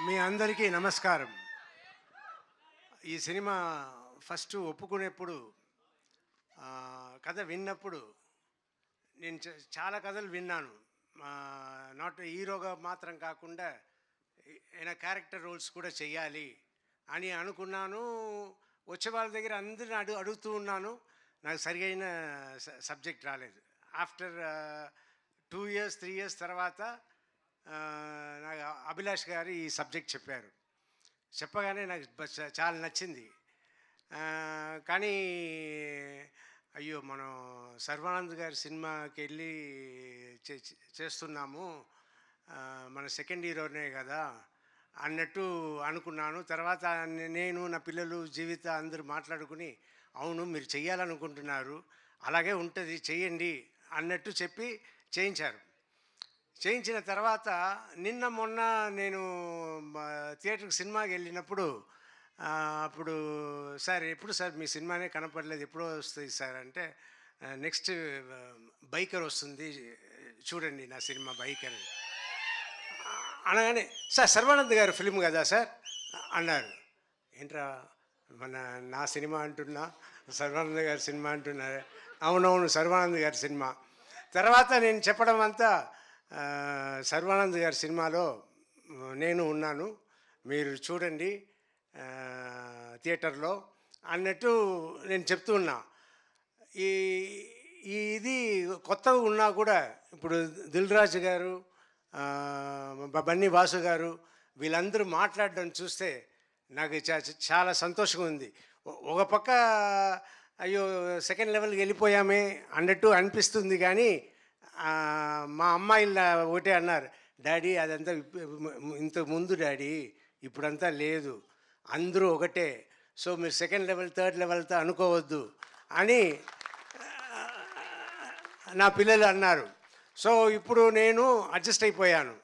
మీ అందరికీ నమస్కారం. ఈ సినిమా ఫస్ట్ ఒప్పుకునేప్పుడు కథ విన్నప్పుడు నేను చాలా కథలు విన్నాను. నాట్ హీరోగా మాత్రం కాకుండా ఈయన క్యారెక్టర్ రోల్స్ కూడా చెయ్యాలి అని అనుకున్నాను. వచ్చే వాళ్ళ దగ్గర అందరిని అడుగుతూ ఉన్నాను. నాకు సరియైన సబ్జెక్ట్ రాలేదు. ఆఫ్టర్ 2 ఇయర్స్ 3 ఇయర్స్ తర్వాత నాకు అభిలాష్ గారు ఈ సబ్జెక్ట్ చెప్పారు. చెప్పగానే నాకు చాలా నచ్చింది. కానీ అయ్యో, మనం సర్వానంద్ గారి సినిమాకి వెళ్ళి చేస్తున్నాము, మన సెకండ్ హీరోనే కదా అన్నట్టు అనుకున్నాను. తర్వాత నేను, నా పిల్లలు, జీవిత అందరూ మాట్లాడుకుని, అవును మీరు చెయ్యాలనుకుంటున్నారు, అలాగే ఉంటుంది, చెయ్యండి అన్నట్టు చెప్పి చేయించారు. చేయించిన తర్వాత నిన్న మొన్న నేను థియేటర్కి సినిమాకి వెళ్ళినప్పుడు అప్పుడు సార్ ఎప్పుడు సార్ మీ సినిమానే కనపడలేదు, ఎప్పుడో వస్తుంది సార్ అంటే, నెక్స్ట్ బైకర్ వస్తుంది చూడండి నా సినిమా బైకర్ అనగానే, సార్ సర్వానంద్ గారి ఫిల్మ్ కదా సార్ అన్నారు. ఏంట్రా నా సినిమా అంటున్నా, సర్వానంద్ గారి సినిమా అంటున్నారు. అవునవును సర్వానంద్ గారి సినిమా. తర్వాత నేను చెప్పడం అంతా, సర్వానంద్ గారి సినిమాలో నేను ఉన్నాను, మీరు చూడండి థియేటర్లో అన్నట్టు నేను చెప్తూ ఉన్నా. ఇది కొత్తగా ఉన్నా కూడా ఇప్పుడు దిల్ రాజు గారు, బన్నీ వాసు గారు వీళ్ళందరూ మాట్లాడడం చూస్తే నాకు చాలా సంతోషంగా ఉంది. ఒక పక్క అయ్యో సెకండ్ లెవెల్కి వెళ్ళిపోయామే అన్నట్టు అనిపిస్తుంది. కానీ మా అమ్మాయిలు ఒకటే అన్నారు, డాడీ అదంతా ఇంతకు ముందు డాడీ, ఇప్పుడంతా లేదు, అందరూ ఒకటే, సో మీరు సెకండ్ లెవెల్ థర్డ్ లెవెల్తో అనుకోవద్దు అని నా పిల్లలు అన్నారు. సో ఇప్పుడు నేను అడ్జస్ట్ అయిపోయాను.